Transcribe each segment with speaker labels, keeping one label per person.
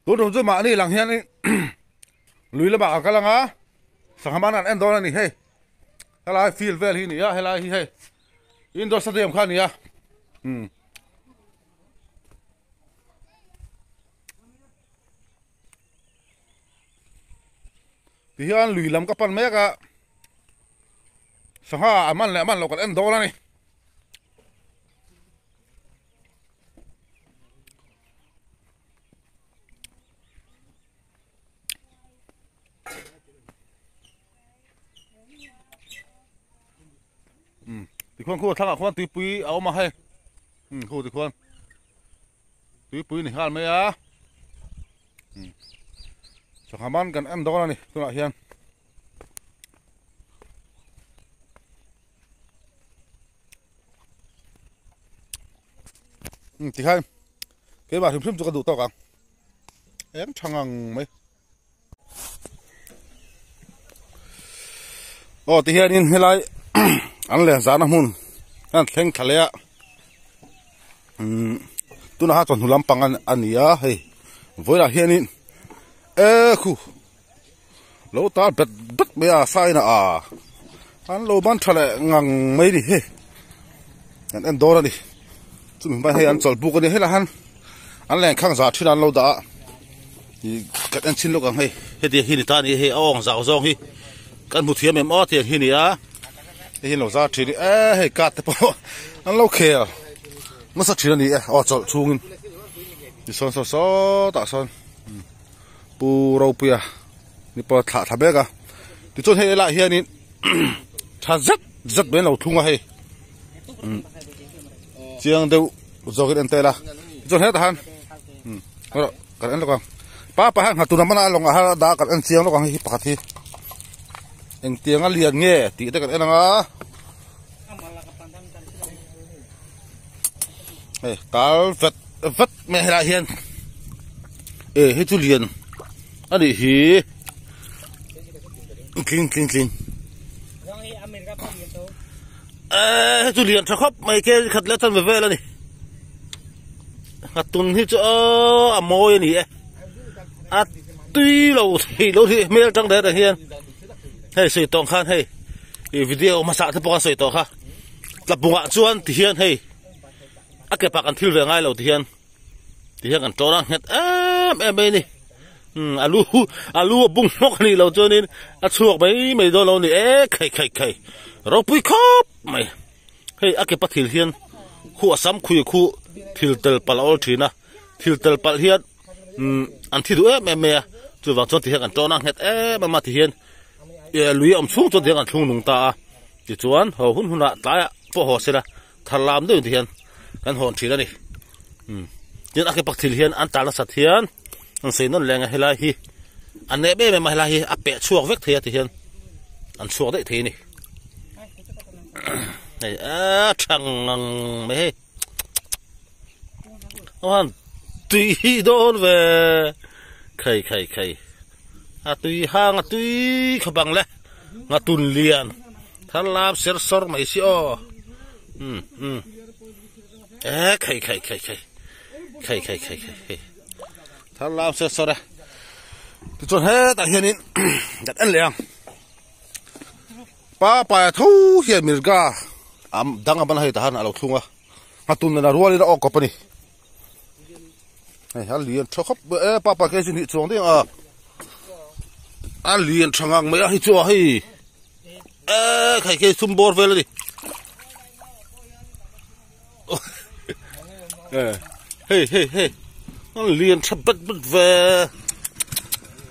Speaker 1: tôi đồng chí mà đi làng hiền đi lùi là bảo cái làng á sáng hôm ăn đó là nè hey hay là field về hi nè hay là hi hey indoor stadium khác nè thì anh lùi làm cái pan mấy cái sáng ha man lại man lâu cái đó là nè thì khoan thằng khoan tùy pui áo mà hay khu thì khoan tùy pui này hal mấy á cho hàm ăn gần ăn đó là này tôi lại hiền thì hay cái bà thím cho cái đủ to cả em chẳng ăn mấy thì hiền in lại anh lẽ giá nó muốn anh khen thà lẽ tôi nói chọn làm bằng anh nhá hay với là hiền in khu lâu ta bật bây giờ sai nè anh lâu ban thà lẽ ngang mấy đi hay anh đó đi chúng mình phải hay anh chọn buộc cái này hay là anh lẽ khang giá thì anh lâu đã thì cái anh xin lúc anh hay thì hiền ta này hay ông giàu giàu hi cái một thiên em ở thì hiền á thì nó ra chỉ đi hay cắt thế bao anh lâu khe nó sao chỉ là đi chọn chung đi son tạ son pu rau pia đi bao thả bé cả thì chọn hay lại hiền đi thà rất bên đầu thung hay chiang đâu rồi cái đèn tê là chọn hết hả rồi cái anh lo pa hang hatu namana long ha da kan an chiang lo kan hi pakhathi eng tianga lian nge ti te kan enanga kal vet me la hian hi chu lian ani hi clean chu lian tha khop mai ke khat le tan ve la ni hatun hi chu amoi ni tuy lâu thì mấy trong đấy là hiền hay sợi tòng khan hay video mà sao thế bao sợi tòng ha là bùng ạ chuan thì hiền hay cái bạc ăn thiêu về ngay lâu thì hiền ăn to lắm hết em đây này alu bung mốc này lâu cho nên chuộc mấy đôi lâu này khai rồi bụi khóc mày hay cái bạc thiêu hiền khu sắm khu thiêu tel palao thì na thiêu tel pal hiền anh thi đuổi mẹ chú vào cho thì hiện cho năng hết mà thì hiện lùi ông xuống cho thì hiện xuống nung ta thì chuan hầu hun lạ tại bộ hồ sẽ là thằng làm được thì hiện anh hồn chỉ là đi nhưng cái bậc thì hiện anh ta là sát hiện anh xây nó lên hay là hi anh nè bé mà là hi bẹ chuộc vết thì hiện anh chuộc đấy thì này này chẳng mấy anh tùy đón về khai tùy hang tùy khắp bằng lẽ tuần liền thằng làm sер sor mấy xíu khai thằng làm sер sor đấy thì chọn hết tại hiện in đặt ăn liền pa thu hiện miền ga đang ở bên này ta han ở lâu thung à tuần là ruộng là ốc cọp này anh liền cho khóc papa cái gì chuông đấy anh liền chẳng ngang mấy ai cho hay cái sum bor về đi hey anh liền sắp bật về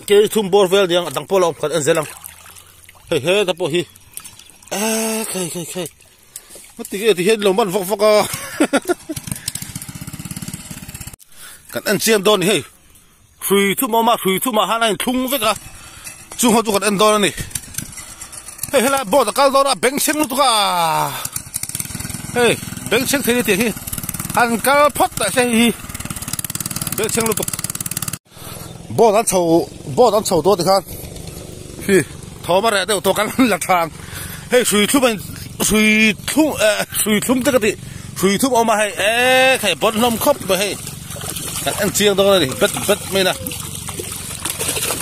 Speaker 1: cái sum bor về đi anh đang polong còn anh zelang hey ta po hi cái mất thì hết lòng bắn vọc cái anh xem đòn này suy thu mà hai này thung với cả chung họ chung cái anh đòn này hey là bỏ cái đòn là bén xanh luôn cả hey bén xanh thế thì anh cái pot tại sao bén xanh luôn bỏ đàn sầu to thì khác hi thò mà ra đâu to cái là thang hey suy thu tức cái suy thu mà hay cái bón lông khóc mà hay kan en chiang dong ni bet me na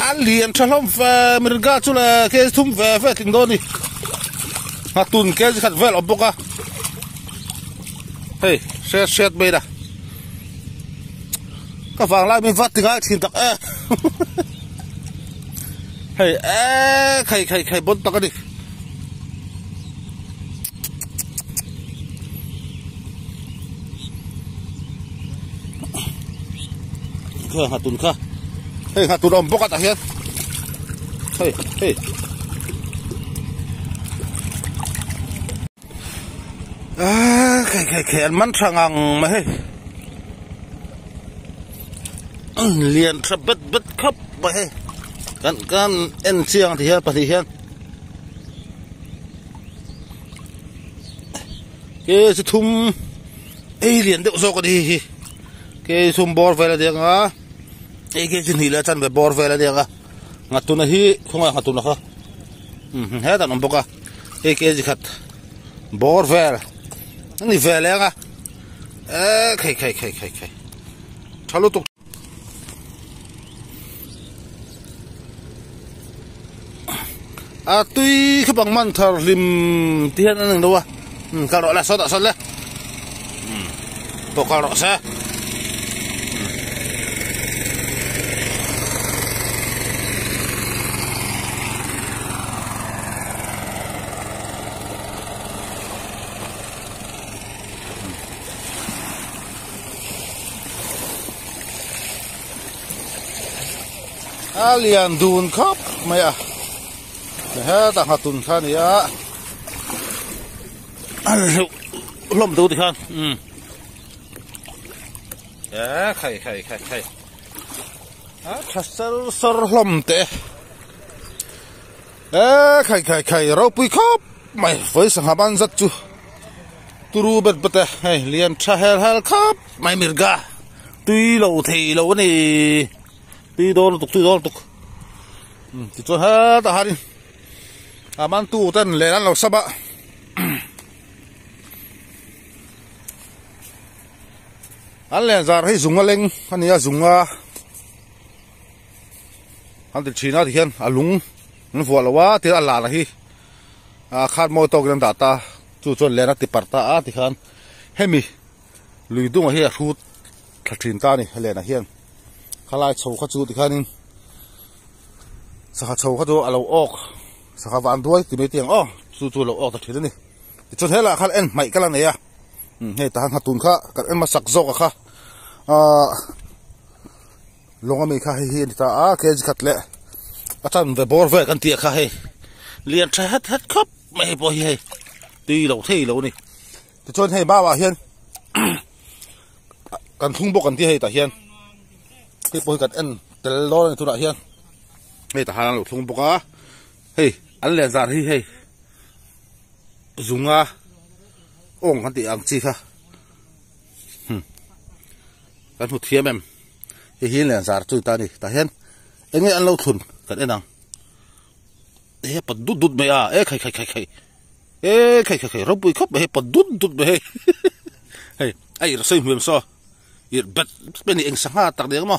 Speaker 1: alien chalom fa mirga chula ke thum ve ting do ni hatun ke khat vel oboka hey shet me da ka wang lai mi vat tinga thin tak hey khai bon tak ni kha hatun kha hey hatun om boka ta hian hey khai an man thangang ma hey liền sập bứt khắp mà hey kan en chiang thì hian pati hian ke chu thum alien de zo ko di ke sum bor vela de nga e ke chin hi la chan be bor vela de nga ngatuna hi khonga ngatuna kha he ta nom boka e ke ji khat bor vela ni vela nga khai thalo tuk tuy cái bằng man thar lim tiền anh đâu à cà rọ là sao đấy bộ cà rọ sao alien dun khóc mày à ha ta hatun khan ya lom tu ti khan khai thasar lom te khai ro pui khop mai với sang haban zat chu turu bet bet hey lian tha hel khop mai mirga tui lo thei lo ni tui do tuk ti cho ha ta harin man tu tan le lan lo saba an le zar hei zunga leng ania zunga an ti china ti hian alung an vual wa ti ala la hi khat mo to gran data chu chon le na ti parta a ti khan hemi luidung hi a rut thin ta ni le na hian khalai chho kha chu ti khanin sa chho kha do alo ok sa van đuôi thì mấy tiếng chu lo ok thật này cho thế là khăn em mày cái là này à hey ta hạt tun kha cái em mà sặc zok kha long mi kha hi ta cái gì khát lệ chân về bor về căn tiệc kha hey liền trái hết khắp mày bò hey tuy lâu thế lâu này cho hey ba hiền căn thung bốc căn tiệc hey ta hiền cái bồi căn em tel lo này thu đại hiền hey ta hàng thung bốc á hey anh lẽ ra hi hey zunga ong kan ti ang chi kha kan hut thiam em hi lẽ ra chu ta ni ta hen enge an lo thun kan enang e pat dut me a e khai robui khop he pat dut me hey ai ra sei hum so ir bet beni eng sanga tak de mo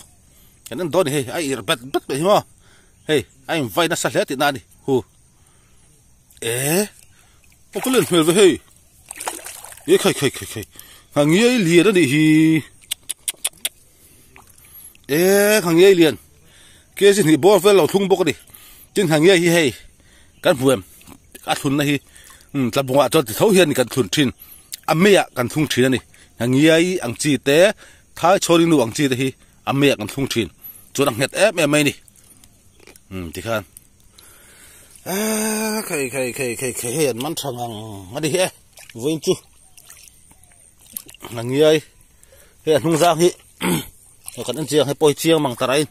Speaker 1: kan an don he ai ir bet me mo hey ai vai na sa le ti na ni hu có lên về với hey khai hàng nghe liền đó đi hàng nghe liền kia xin thì bỏ về lẩu thung bốc đi trên hàng nghe hi hey căn buồm cá thun này tập bụng cho thì thấu hiền căn thun chín mẹ căn thung chín này hàng nghe ăn chi té thái cho đi nuông chi thì mẹ căn thung chín chỗ đang hẹt ép mẹ đi thì khan khai hiện man thằng ăn đi he với chú là nghe ấy hiện hung giang hi còn ăn chiang hay poi chiang mang tarai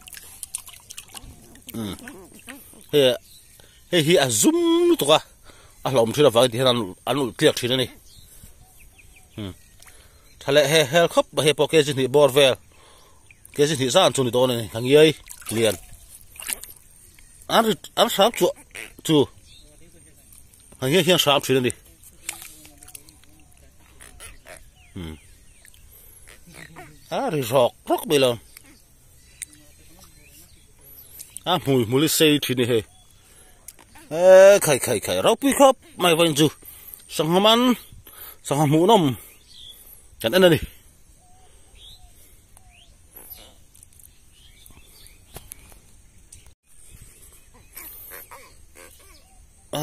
Speaker 1: he a zoom to ka a lom thira va thì ăn tiệc thì này thale he khop he poke jin hi bor vel ke jin hi san chu ni to này thằng nghe ấy liền ăn sáp chu hàng nghe hiang sáp chuyện đi rồi rọc rất bị lắm mùi xây thì này khai rau pi khop mai vay chu sang ham ăn sang ham mũ nôm cái này này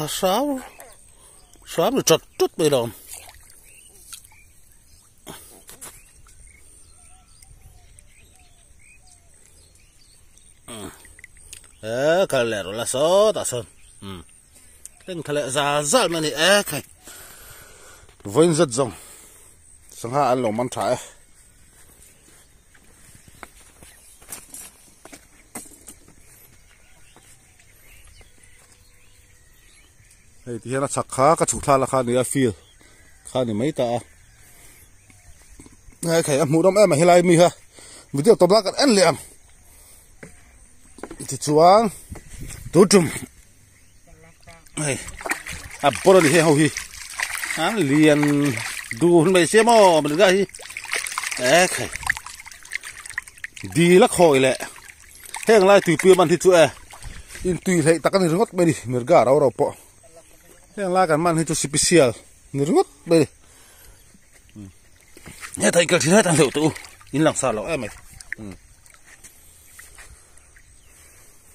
Speaker 1: sao rồi chật bây giờ cái lẻ rồi là số ta sơn lên cái lẻ ra mà này cái vinh rất rộng sang hạ ăn lẩu mắm trái đây thì nó sặc khá các chủ tha là khá này phía khá này mấy ta này cái em mũ đông em mà helai mi ha video tóm lại cái ăn liền thì chuang tổ trùm này bữa đi heo hi liền đu hôm nay xem mò mình ra hi cái đi lắc hồi lẹ heng lai tùy pia man thì chú in tùy thấy ta cái này rất bên đi mình gà đâu đâu po heng lai cái man thì chú special rất bên đi nghe thấy cái gì hết thằng liệu tụ in làm sao em mày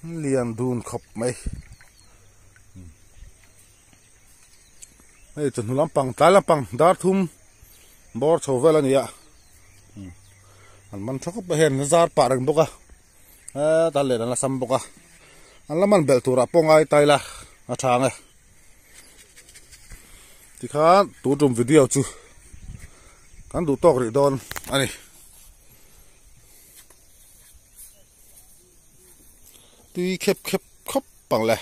Speaker 1: liền đun khop mày đây chuẩn lắm bằng tái lắm bằng đá thum bor chầu về là nhỉ anh man chọc bê hen nó ra pa rừng bốc à ta lên là xăm bốc anh làm man bel tu ra pong ai tay là à chang thì khá tụ trùm video chứ kan du tok ri don ani tui khép khop bằng le